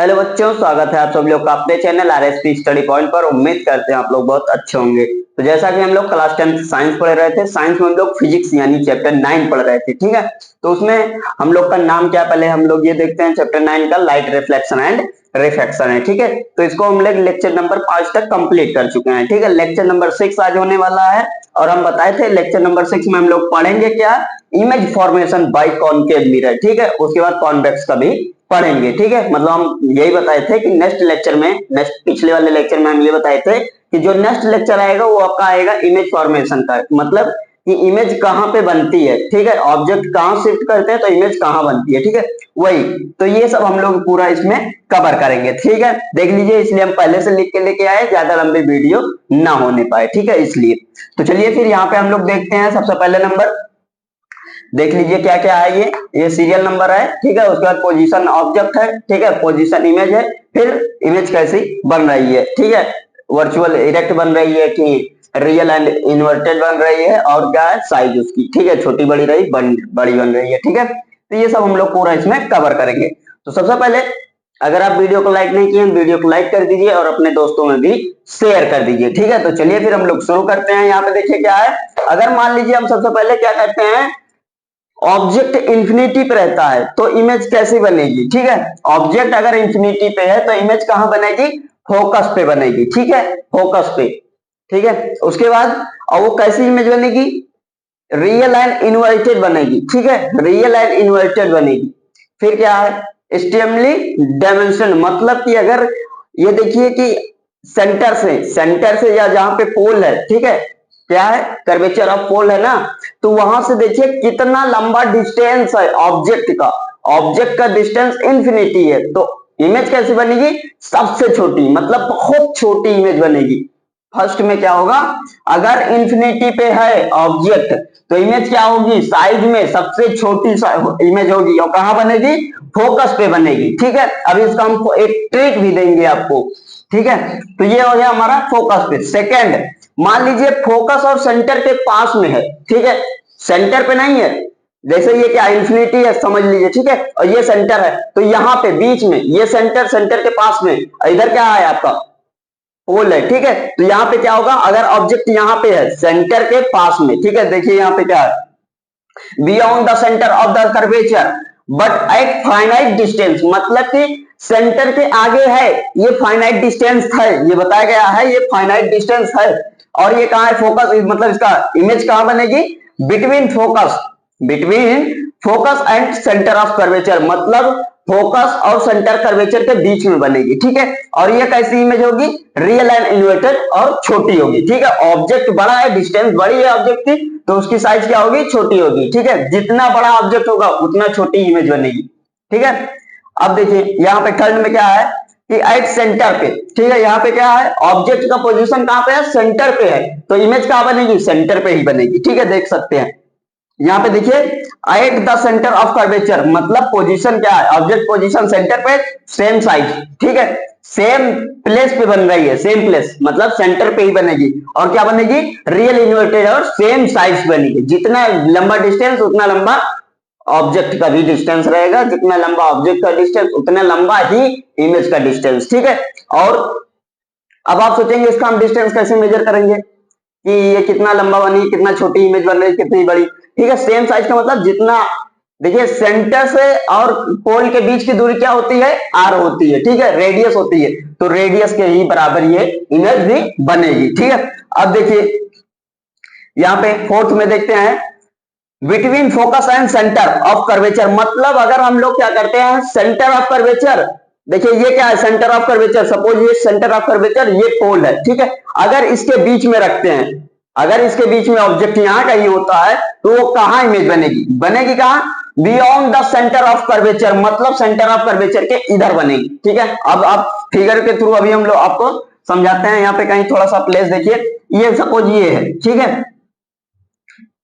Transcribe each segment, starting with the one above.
Hello बच्चों, स्वागत है आप सब लोग का अपने चैनल आरएसपी स्टडी पॉइंट पर। उम्मीद करते हैं आप लोग बहुत अच्छे होंगे। तो जैसा कि हम लोग क्लास 10 साइंस पढ़ रहे थे, साइंस में हम लोग फिजिक्स यानी चैप्टर 9 पढ़ रहे थे, ठीक है। तो उसमें हम लोग का नाम क्या, पहले हम लोग ये देखते हैं चैप्टर 9 का लाइट रिफ्लेक्शन एंड रिफ्रैक्शन है, ठीक है। तो इसको हम लोग लेक्चर नंबर 5 तक कंप्लीट कर चुके हैं, ठीक है। लेक्चर नंबर 6 आज होने वाला है और हम बताए थे लेक्चर नंबर 6 में हम लोग पढ़ेंगे क्या, image formation by concave mirror, ठीक है। उसके बाद कॉन्वेक्स का भी पढ़ेंगे, ठीक है। मतलब हम यही बताए थे कि नेक्स्ट लेक्चर में, नेक्स्ट पिछले वाले लेक्चर में हम ये बताए थे कि जो नेक्स्ट लेक्चर आएगा वो आपका आएगा इमेज फॉर्मेशन का, मतलब कि इमेज कहाँ पे बनती है, ठीक है। ऑब्जेक्ट कहाँ शिफ्ट करते हैं तो इमेज कहाँ बनती है, ठीक है। वही तो ये सब हम लोग पूरा इसमें कवर करेंगे, ठीक है। देख लीजिए, इसलिए हम पहले से लिख के लेके आए, ज्यादा लंबी वीडियो ना होने पाए, ठीक है, इसलिए। तो चलिए फिर यहाँ पे हम लोग देखते हैं। सबसे पहले नंबर देख लीजिए क्या क्या है, ये सीरियल नंबर है, ठीक है। उसके बाद पोजीशन ऑब्जेक्ट है, ठीक है। पोजीशन इमेज है, फिर इमेज कैसी बन रही है, ठीक है। वर्चुअल इरेक्ट बन रही है कि रियल एंड इन्वर्टेड बन रही है, और क्या है साइज उसकी, ठीक है। छोटी बड़ी रही, बड़ी बन रही है, ठीक है। तो ये सब हम लोग पूरा इसमें कवर करेंगे। तो सबसे पहले अगर आप वीडियो को लाइक नहीं किए, वीडियो को लाइक कर दीजिए और अपने दोस्तों में भी शेयर कर दीजिए, ठीक है। तो चलिए फिर हम लोग शुरू करते हैं। यहाँ पे देखिए क्या है, अगर मान लीजिए हम सबसे पहले क्या करते हैं, ऑब्जेक्ट इंफिनिटी पे रहता है तो इमेज कैसी बनेगी, ठीक है। ऑब्जेक्ट अगर इंफिनिटी पे है तो इमेज कहां बनेगी, फोकस पे बनेगी, ठीक है, फोकस पे, ठीक है। उसके बाद और वो कैसी इमेज बनेगी, रियल एंड इन्वर्टेड बनेगी, ठीक है, रियल एंड इन्वर्टेड बनेगी। फिर क्या है, एक्सट्रीमली डायमेंशन, मतलब कि अगर ये देखिए कि सेंटर से या जहां पे पोल है, ठीक है, क्या है कर्वेचर ऑफ पोल है ना, तो वहां से देखिए कितना लंबा डिस्टेंस है ऑब्जेक्ट का, ऑब्जेक्ट का डिस्टेंस इंफिनिटी है, तो इमेज कैसी बनेगी, सबसे छोटी, मतलब बहुत छोटी इमेज बनेगी। फर्स्ट में क्या होगा, अगर इंफिनिटी पे है ऑब्जेक्ट तो इमेज क्या होगी, साइज में सबसे छोटी इमेज होगी, और कहां बनेगी, फोकस पे बनेगी, ठीक है। अभी इसका हम एक ट्रिक भी देंगे आपको, ठीक है। तो ये हो गया हमारा फोकस पे। सेकंड, मान लीजिए फोकस और सेंटर के पास में है, ठीक है, सेंटर पे नहीं है, जैसे ये क्या इंफिनिटी है समझ लीजिए, ठीक है, और ये सेंटर है, तो यहाँ पे बीच में ये सेंटर के पास में, इधर क्या है आपका पोल है, ठीक है। तो यहाँ पे क्या होगा, अगर ऑब्जेक्ट यहाँ पे है सेंटर के पास में, ठीक है, देखिए यहाँ पे क्या है, beyond the centre of the curvature but at finite distance, मतलब कि सेंटर के आगे है, ये फाइनाइट डिस्टेंस है, ये बताया गया है, ये फाइनाइट डिस्टेंस है। और ये कहां है, फोकस, मतलब इसका इमेज कहां बनेगी, between focus and centre of curvature, मतलब फोकस और सेंटर कर्वेचर के बीच में बनेगी, ठीक है। और ये कैसी इमेज होगी, रियल एंड इन्वर्टेड और छोटी होगी, ठीक है। ऑब्जेक्ट बड़ा है, डिस्टेंस बड़ी है ऑब्जेक्ट की, तो उसकी साइज क्या होगी, छोटी होगी, ठीक है। जितना बड़ा ऑब्जेक्ट होगा उतना छोटी इमेज बनेगी, ठीक है। अब देखिए यहाँ पे थर्ड में क्या है कि एट सेंटर पे, ठीक है, यहाँ पे क्या है, ऑब्जेक्ट का पोजीशन कहां पे है, सेंटर पे है, तो इमेज कहां बनेगी, सेंटर पे ही बनेगी, ठीक है, देख सकते हैं। यहाँ पे देखिए at the centre of curvature, मतलब पोजीशन क्या है, ऑब्जेक्ट पोजीशन सेंटर पे, सेम साइज, ठीक है, सेम प्लेस पे बन रही है, सेम प्लेस मतलब सेंटर पे ही बनेगी, और क्या बनेगी, रियल इन्वर्टेड और सेम साइज बनेगी। जितना लंबा डिस्टेंस उतना लंबा ऑब्जेक्ट का भी डिस्टेंस रहेगा, जितना लंबा ऑब्जेक्ट का डिस्टेंस उतना लंबा ही इमेज का डिस्टेंस, ठीक है। और अब आप सोचेंगे इसका हम डिस्टेंस कैसे मेजर करेंगे कि ये कितना लंबा बनी, कितना छोटी इमेज बन रही, कितनी बड़ी, ठीक है। सेम साइज का मतलब जितना, देखिए सेंटर से और पोल के बीच की दूरी क्या होती है, आर होती है, ठीक है, रेडियस होती है, तो रेडियस के ही बराबर ये इमेज भी बनेगी, ठीक है। अब देखिए यहाँ पे फोर्थ में देखते हैं, between focus and centre of curvature, मतलब अगर हम लोग क्या करते हैं, सेंटर ऑफ कर्वेचर, देखिए ये क्या है, सेंटर ऑफ कर्वेचर, सपोज ये सेंटर ऑफ कर्वेचर, ये पोल है, ठीक है। अगर इसके बीच में रखते हैं, अगर इसके बीच में ऑब्जेक्ट यहां कहीं होता है तो वो कहां इमेज बनेगी, बनेगी कहां, beyond the centre of curvature, मतलब सेंटर ऑफ कर्वेचर के इधर बनेगी, ठीक है। अब आप फिगर के थ्रू अभी हम लोग आपको समझाते हैं। यहाँ पे कहीं थोड़ा सा प्लेस देखिए, ये सपोज ये है, ठीक है,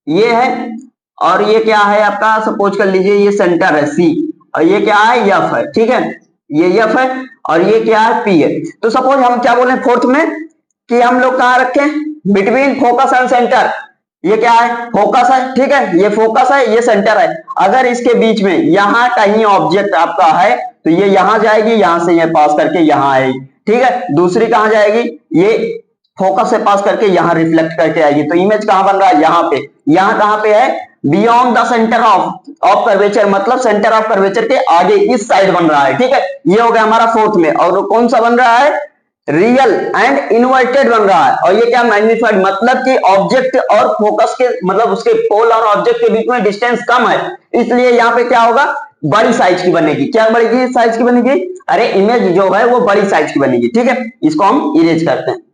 ये है, और ये क्या है आपका, सपोज कर लीजिए ये सेंटर है सी, और ये क्या है, एफ है, ठीक है, ये एफ है, और ये क्या है, पी है। तो सपोज हम क्या बोले फोर्थ में कि हम लोग कहां रखें, बिटवीन फोकस एंड सेंटर, ये क्या है, फोकस है, ठीक है, ये फोकस है, ये सेंटर है, अगर इसके बीच में यहां कहीं ऑब्जेक्ट आपका है तो ये यहाँ जाएगी, यहाँ से ये पास करके यहाँ आएगी, ठीक है। दूसरी कहाँ जाएगी, ये फोकस से पास करके यहाँ रिफ्लेक्ट करके आएगी। तो इमेज कहाँ बन रहा है, यहाँ पे। यहाँ कहाँ पे है, beyond the centre of curvature, मतलब सेंटर ऑफ कर्वेचर के आगे इस साइड बन रहा है, ठीक है। ये हो गया हमारा फोर्थ में। और कौन सा बन रहा है, रियल एंड इन्वर्टेड बन रहा है। और ये क्या, मैग्नीफाइड, मतलब कि ऑब्जेक्ट और फोकस के, मतलब उसके पोल और ऑब्जेक्ट के बीच में डिस्टेंस कम है, इसलिए यहाँ पे क्या होगा, बड़ी साइज की बनेगी। क्या बड़ी साइज की बनेगी, अरे इमेज जो है वो बड़ी साइज की बनेगी, ठीक है। इसको हम इरेज करते हैं।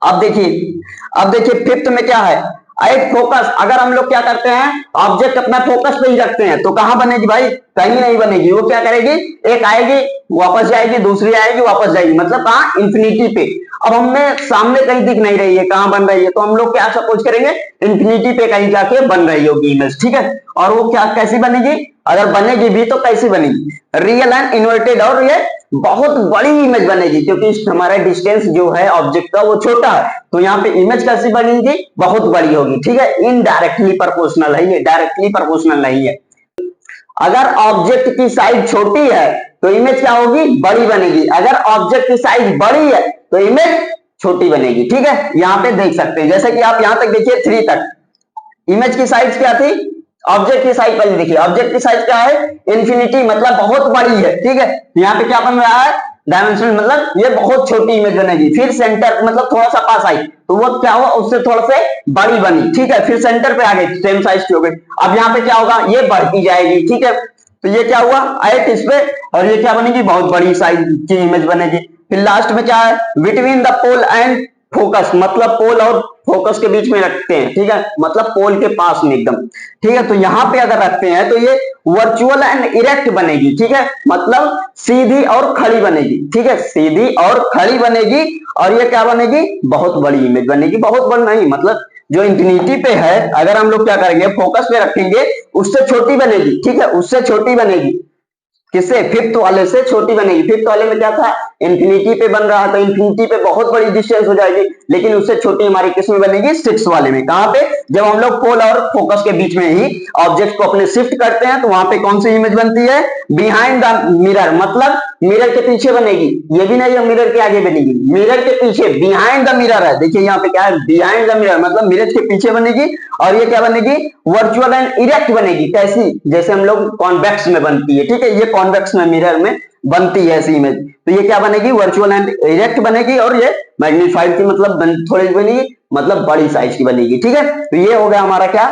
अब देखिए फिफ्थ में क्या है, एट फोकस। अगर हम लोग क्या करते हैं, ऑब्जेक्ट अपना फोकस पे ही रखते हैं, तो कहां बनेगी भाई, कहीं नहीं बनेगी। वो क्या करेगी, एक आएगी वापस जाएगी, दूसरी आएगी वापस जाएगी, मतलब कहां, इंफिनिटी पे। अब हमें सामने कहीं दिख नहीं रही है कहां बन रही है, तो हम लोग क्या सपोज करेंगे, इंफिनिटी पे कहीं जाके बन रही होगी इमेज, ठीक है। और वो क्या कैसी बनेगी, अगर बनेगी भी तो कैसी बनेगी, रियल एंड इन्वर्टेड। और ये बहुत बड़ी इमेज बनेगी, क्योंकि हमारा डिस्टेंस जो है ऑब्जेक्ट का वो छोटा है, तो यहाँ पे इमेज कैसी बनेगी, बहुत बड़ी होगी, ठीक है। इनडायरेक्टली प्रोपोर्शनल है ये, डायरेक्टली प्रोपोर्शनल नहीं है। अगर ऑब्जेक्ट की साइज छोटी है तो इमेज क्या होगी, बड़ी बनेगी। अगर ऑब्जेक्ट की साइज बड़ी है तो इमेज छोटी बनेगी, ठीक है। यहाँ पे देख सकते हैं, जैसे कि आप यहाँ तक देखिए 3 तक, इमेज की साइज क्या थी, ऑब्जेक्ट की साइज पहले देखिए, ऑब्जेक्ट की साइज क्या है, इंफिनिटी, मतलब बहुत बड़ी है, ठीक है। यहाँ पे क्या बन रहा है, डायमेंशन, मतलब ये बहुत छोटी इमेज बनेगी। फिर सेंटर, मतलब थोड़ा सा पास आई तो वो क्या हुआ, उससे थोड़ा से बड़ी बनी, ठीक है। फिर सेंटर पे आ गई, सेम साइज की हो गई। अब यहाँ पे क्या होगा, ये बढ़ती जाएगी, ठीक है। तो ये क्या हुआ, एट इस पे, और ये क्या बनेगी, बहुत बड़ी साइज की इमेज बनेगी। फिर लास्ट में क्या है, between the pole and focus, मतलब पोल और फोकस के बीच में रखते हैं, ठीक है, मतलब पोल के पास में एकदम, ठीक है। तो यहाँ पे अगर रखते हैं तो ये वर्चुअल एंड इरेक्ट बनेगी, ठीक है, मतलब सीधी और खड़ी बनेगी, ठीक है, सीधी और खड़ी बनेगी। और ये क्या बनेगी, बहुत बड़ी इमेज बनेगी। बहुत बड़ी नहीं, मतलब जो इंफिनिटी पे है, अगर हम लोग क्या करेंगे, फोकस पे रखेंगे, उससे छोटी बनेगी, ठीक है, उससे छोटी बनेगी। किससे, फिफ्थ वाले से छोटी बनेगी। फिफ्थ वाले में क्या था, इंफिनिटी पे बन रहा है, तो इंफिनिटी पे बहुत बड़ी डिस्टेंस हो जाएगी, लेकिन उससे छोटी हमारी किस में बनेगी, सिक्स वाले में। कहां पे, जब हम लोग पोल और फोकस के बीच में ही ऑब्जेक्ट को अपने शिफ्ट करते हैं, तो वहां पे कौन सी इमेज बनती है, बिहाइंड द मिरर, मतलब मिरर के पीछे बनेगी। ये भी नहीं मिरर के आगे बनेगी, मिरर के पीछे, बिहाइंड द मिरर है। देखिए यहाँ पे क्या है, बिहाइंड द मिरर, मतलब मिरर के पीछे बनेगी। और ये क्या बनेगी, वर्चुअल एंड इरेक्ट बनेगी। कैसी, जैसे हम लोग कॉन्वेक्स में बनती है, ठीक है, ये कॉन्वेक्स में मिरर में बनती है ऐसी इमेज। तो ये क्या बनेगी, वर्चुअल एंड इरेक्ट बनेगी। और ये मैग्नीफाइड की, मतलब थोड़ी बनेगी, मतलब बड़ी साइज की बनेगी, ठीक है। तो ये हो गया हमारा क्या,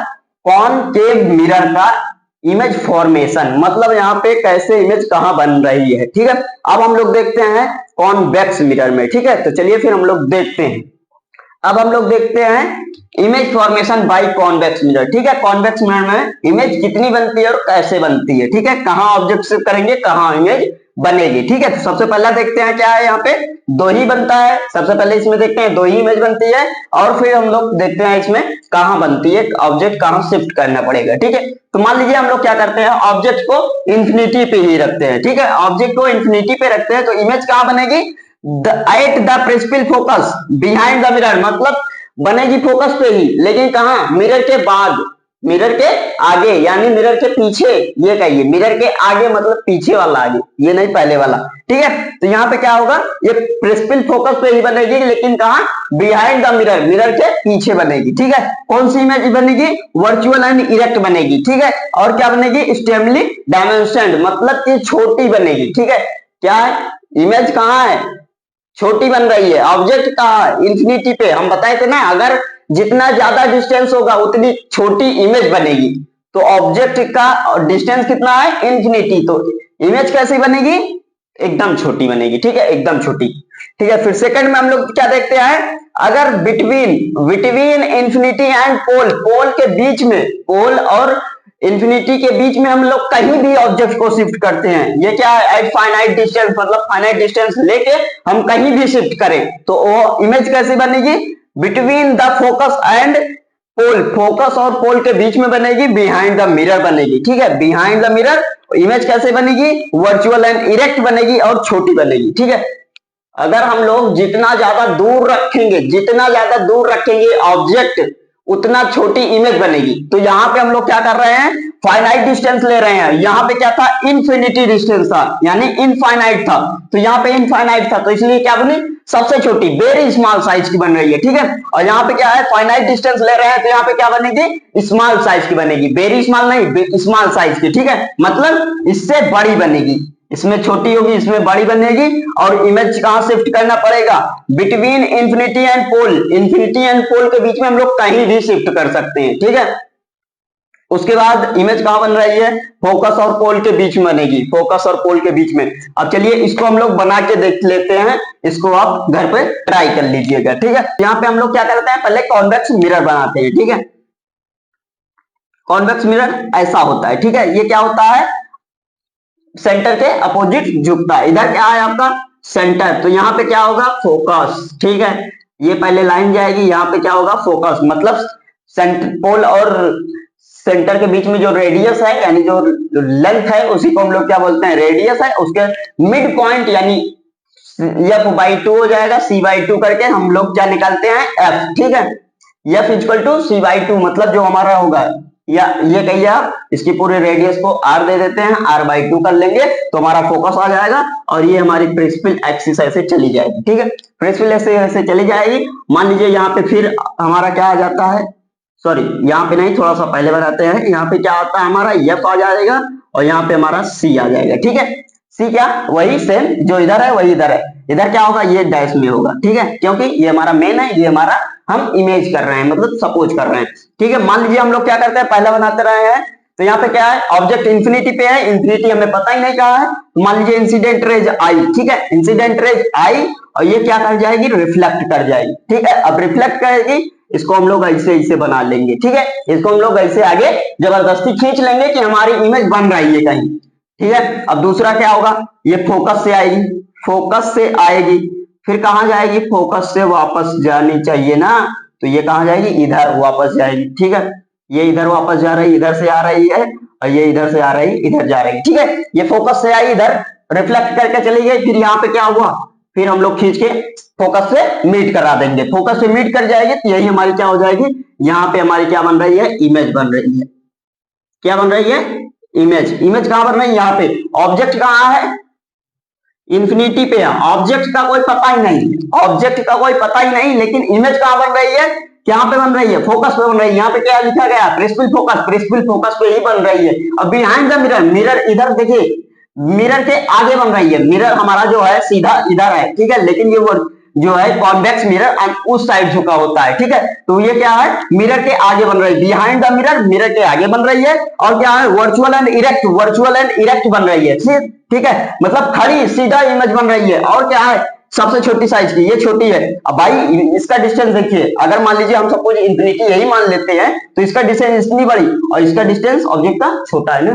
कॉनकेव मिरर का इमेज फॉर्मेशन, मतलब यहाँ पे कैसे इमेज कहां बन रही है, ठीक है। अब हम लोग देखते हैं कॉन्वेक्स मिरर में, ठीक है। तो चलिए फिर हम लोग देखते हैं। अब हम लोग देखते हैं image formation by convex mirror, ठीक है। कॉन्वेक्स मिरर में इमेज कितनी बनती है और कैसे बनती है, ठीक है, कहां ऑब्जेक्ट शिफ्ट करेंगे, कहां इमेज बनेगी, ठीक है। तो सबसे पहला देखते हैं क्या है, यहाँ पे दो ही बनता है। सबसे पहले इसमें देखते हैं दो ही इमेज बनती है, और फिर हम लोग देखते हैं इसमें कहां बनती है, ऑब्जेक्ट कहां शिफ्ट करना पड़ेगा, ठीक है। तो मान लीजिए हम लोग क्या करते हैं, ऑब्जेक्ट को इंफिनिटी पे ही रखते हैं, ठीक है, ऑब्जेक्ट को इंफिनिटी पे रखते हैं, तो इमेज कहां बनेगी, at the principal focus behind the mirror, मतलब बनेगी फोकस पे ही, लेकिन कहां, मिरर के बाद, मिरर के आगे, यानी मिरर के पीछे। ये कहिए मिरर के आगे, मतलब पीछे वाला आगे, ये नहीं पहले वाला, ठीक है। तो यहाँ पे क्या होगा, ये प्रिंसिपल फोकस पे ही बनेगी, लेकिन कहां, बिहाइंड द मिरर, मिरर के पीछे बनेगी, ठीक है। कौन सी इमेज बनेगी, वर्चुअल एंड इरेक्ट बनेगी, ठीक है। और क्या बनेगी, एक्सट्रीमली डायमेंशनड, मतलब कि छोटी बनेगी, ठीक है। क्या है, इमेज कहां है, छोटी बन रही है, ऑब्जेक्ट कहां है, इंफिनिटी पे। हम बताए थे ना, अगर जितना ज्यादा डिस्टेंस होगा उतनी छोटी इमेज बनेगी। तो ऑब्जेक्ट का डिस्टेंस कितना है, इंफिनिटी, तो इमेज कैसी बनेगी, एकदम छोटी बनेगी, ठीक है, एकदम छोटी, ठीक है। फिर सेकंड में हम लोग क्या देखते हैं, अगर बिटवीन इंफिनिटी एंड पोल, पोल के बीच में, पोल और इंफिनिटी के बीच में हम लोग कहीं भी ऑब्जेक्ट को शिफ्ट करते हैं, ये क्या है, एट फाइनाइट डिस्टेंस, मतलब फाइनाइट डिस्टेंस लेके हम कहीं भी शिफ्ट करें, तो वो इमेज कैसी बनेगी, between the focus and pole, focus और पोल के बीच में बनेगी, बिहाइंड द मिरर बनेगी, ठीक है, बिहाइंड द मिरर। इमेज कैसे बनेगी, वर्चुअल एंड इरेक्ट बनेगी और छोटी बनेगी, ठीक है। अगर हम लोग जितना ज्यादा दूर रखेंगे, जितना ज्यादा दूर रखेंगे ऑब्जेक्ट, उतना छोटी इमेज बनेगी। तो यहाँ पे हम लोग क्या कर रहे हैं, फाइनाइट डिस्टेंस ले रहे हैं। यहाँ पे क्या था, इनफिनिटी डिस्टेंस था, यानी इनफाइनाइट था, तो यहाँ पे इनफाइनाइट था, तो इसलिए क्या बनी, सबसे छोटी, वेरी स्मॉल साइज की बन रही है, ठीक है। और यहाँ पे क्या है, फाइनाइट डिस्टेंस ले रहे हैं, तो यहाँ पे क्या बनेगी, स्मॉल साइज की बनेगी, वेरी स्मॉल नहीं, स्मॉल साइज की, ठीक है, मतलब इससे बड़ी बनेगी, इसमें छोटी होगी, इसमें बड़ी बनेगी। और इमेज कहां शिफ्ट करना पड़ेगा, between infinity and pole, infinity and pole के बीच में हम लोग कहीं भी शिफ्ट कर सकते हैं, ठीक है। उसके बाद इमेज कहां बन रही है, फोकस और पोल के बीच में बनेगी, फोकस और पोल के बीच में। अब चलिए इसको हम लोग बना के देख लेते हैं, इसको आप घर पे ट्राई कर लीजिएगा, ठीक है। यहाँ पे हम लोग क्या करते हैं, पहले कॉन्वेक्स मिरर बनाते हैं, ठीक है। कॉन्वेक्स मिरर ऐसा होता है, ठीक है। ये क्या होता है, सेंटर के अपोजिट झुकता है। इधर क्या है आपका सेंटर, तो यहाँ पे क्या होगा, फोकस, ठीक है। ये पहले लाइन जाएगी, यहाँ पे क्या होगा, फोकस, मतलब सेंटर पोल और सेंटर के बीच में जो रेडियस है, यानी जो लेंथ है, उसी को हम लोग क्या बोलते हैं, रेडियस है। उसके मिड पॉइंट यानी f/2 हो जाएगा, c/2 करके हम लोग क्या निकालते हैं, f, ठीक है। f = c/2, मतलब जो हमारा होगा, या ये कहिए आप, इसकी पूरे रेडियस को r दे देते हैं, r/2 कर लेंगे, तो हमारा फोकस आ जाएगा। और ये हमारी प्रिंसिपल एक्सिस ऐसे चली जाएगी, ठीक है, प्रिंसिपल ऐसे चली जाएगी। मान लीजिए यहाँ पे फिर हमारा क्या आ जाता है, सॉरी यहाँ पे नहीं, थोड़ा सा पहले बनाते हैं। यहाँ पे क्या आता है, हमारा f आ जाएगा, और यहाँ पे हमारा c आ जाएगा, ठीक है। c क्या, वही सेम जो इधर है वही इधर है। इधर क्या होगा, ये डैश में होगा, ठीक है, क्योंकि ये हमारा मेन है, ये हमारा हम इमेज कर रहे हैं, मतलब सपोज कर रहे हैं, ठीक है। मान लीजिए हम लोग क्या करते हैं, पहले बनाते रहे हैं, तो यहाँ पे क्या है, ऑब्जेक्ट इंफिनिटी पे है, इंफिनिटी हमें पता ही नहीं कहा है, तो मान लीजिए इंसिडेंट रेज आई, ठीक है, इंसिडेंट रेज आई, और ये क्या कर जाएगी, रिफ्लेक्ट कर जाएगी, ठीक है। अब रिफ्लेक्ट करेगी, इसको हम लोग ऐसे बना लेंगे, ठीक है। इसको हम लोग ऐसे आगे जबरदस्ती खींच लेंगे कि हमारी इमेज बन रही है कहीं, ठीक है। अब दूसरा क्या होगा, ये फोकस से आएगी, फोकस से आएगी, फिर कहां जाएगी, फोकस से वापस जानी चाहिए ना, तो ये कहां जाएगी, इधर वापस जाएगी, ठीक है। ये इधर वापस जा रही है, इधर से आ रही है, और ये इधर से आ रही है, इधर जा रही है, ठीक है। ये फोकस से आई, इधर रिफ्लेक्ट करके चली गई, फिर यहाँ पे क्या हुआ, फिर हम लोग खींच के फोकस से मीट करा देंगे, फोकस से मीट कर जाएगी, तो यही हमारी क्या हो जाएगी, यहाँ पे हमारी क्या बन रही है, इमेज बन रही है। क्या बन रही है, इमेज। इमेज कहां बन रही है, यहाँ पे। ऑब्जेक्ट कहां है, इंफिनिटी पे है, ऑब्जेक्ट का कोई पता ही नहीं, ऑब्जेक्ट का कोई पता ही नहीं, लेकिन इमेज कहां बन रही है, यहाँ पे बन रही है, फोकस पे बन रही है। यहाँ पे क्या लिखा गया, प्रिंसिपल फोकस, प्रिंसिपल फोकस पे ही बन रही है। अब बिहाइंड द मिरर, मिरर इधर देखिए, मिरर के आगे बन रही है, मिरर हमारा जो है सीधा इधर है, ठीक है, लेकिन ये जो है कॉन्वेक्स मिरर उस साइड झुका होता है, ठीक है। तो ये क्या है, मिरर के आगे बन रही है, बिहाइंड द मिरर, मिरर के आगे बन रही है। और क्या है, virtual and erect, virtual and erect बन रही है, ठीक है, मतलब खड़ी सीधा इमेज बन रही है। और क्या है, सबसे छोटी साइज की, ये छोटी है। अब भाई इसका डिस्टेंस देखिए, अगर मान लीजिए हम सपोज इंफिनिटी यही मान लेते हैं, तो इसका डिस्टेंस इतनी बड़ी, और इसका डिस्टेंस ऑब्जेक्ट का छोटा है ना,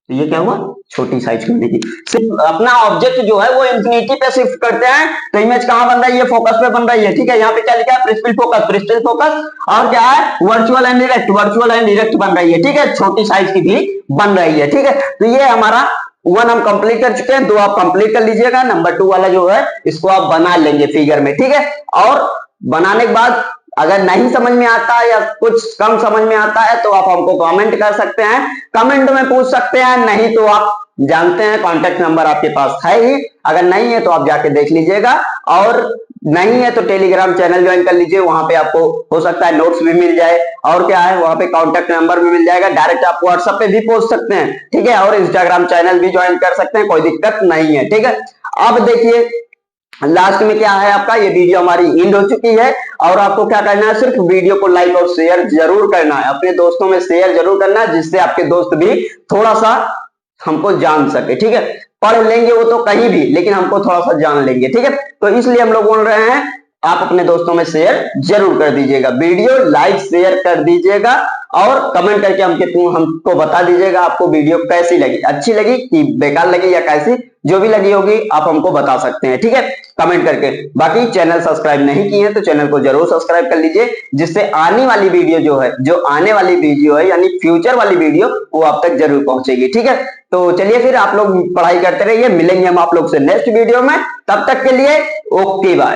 तो ये क्या हुआ, छोटी साइज की बनेगी। सिर्फ अपना ऑब्जेक्ट जो है वो इंफिनिटी पे शिफ्ट करते हैं, तो इमेज कहां बन रही है, फोकस पे बन रही है, ठीक है। यहाँ पे क्या लिखा है, प्रिंसिपल फोकस, प्रिंसिपल फोकस, और क्या है, virtual and direct, virtual and direct बन रही है, ठीक है, छोटी साइज की भी बन रही है, ठीक है। तो ये हमारा 1 हम कंप्लीट कर चुके हैं, 2 आप कंप्लीट कर लीजिएगा, नंबर 2 वाला जो है इसको आप बना लेंगे फिगर में, ठीक है। और बनाने के बाद अगर नहीं समझ में आता है या कुछ कम समझ में आता है, तो आप हमको कमेंट कर सकते हैं, कमेंट में पूछ सकते हैं, नहीं तो आप जानते हैं कांटेक्ट नंबर आपके पास है ही, अगर नहीं है तो आप जाके देख लीजिएगा, और नहीं है तो टेलीग्राम चैनल ज्वाइन कर लीजिए, वहां पे आपको हो सकता है नोट्स भी मिल जाए, और क्या है, वहां पे कांटेक्ट नंबर भी मिल जाएगा, डायरेक्ट आप व्हाट्सएप पे भी पूछ सकते हैं, ठीक है, और इंस्टाग्राम चैनल भी ज्वाइन कर सकते हैं, कोई दिक्कत नहीं है, ठीक है। अब देखिए लास्ट में क्या है आपका, ये वीडियो हमारी एंड हो चुकी है, और आपको क्या करना है, सिर्फ वीडियो को लाइक और शेयर जरूर करना है, अपने दोस्तों में शेयर जरूर करना है, जिससे आपके दोस्त भी थोड़ा सा हमको जान सके, ठीक है। पढ़ लेंगे वो तो कहीं भी, लेकिन हमको थोड़ा सा जान लेंगे, ठीक है। तो इसलिए हम लोग बोल रहे हैं, आप अपने दोस्तों में शेयर जरूर कर दीजिएगा, वीडियो लाइक शेयर कर दीजिएगा, और कमेंट करके हमको बता दीजिएगा आपको वीडियो कैसी लगी, अच्छी लगी कि बेकार लगी, या कैसी, जो भी लगी होगी आप हमको बता सकते हैं, ठीक है, कमेंट करके। बाकी चैनल सब्सक्राइब नहीं किए हैं तो चैनल को जरूर सब्सक्राइब कर लीजिए, जिससे आने वाली वीडियो जो है, जो आने वाली वीडियो है यानी फ्यूचर वाली वीडियो, वो आप तक जरूर पहुंचेगी, ठीक है। तो चलिए फिर आप लोग पढ़ाई करते रहिए, मिलेंगे हम आप लोग से नेक्स्ट वीडियो में, तब तक के लिए ओके बाय।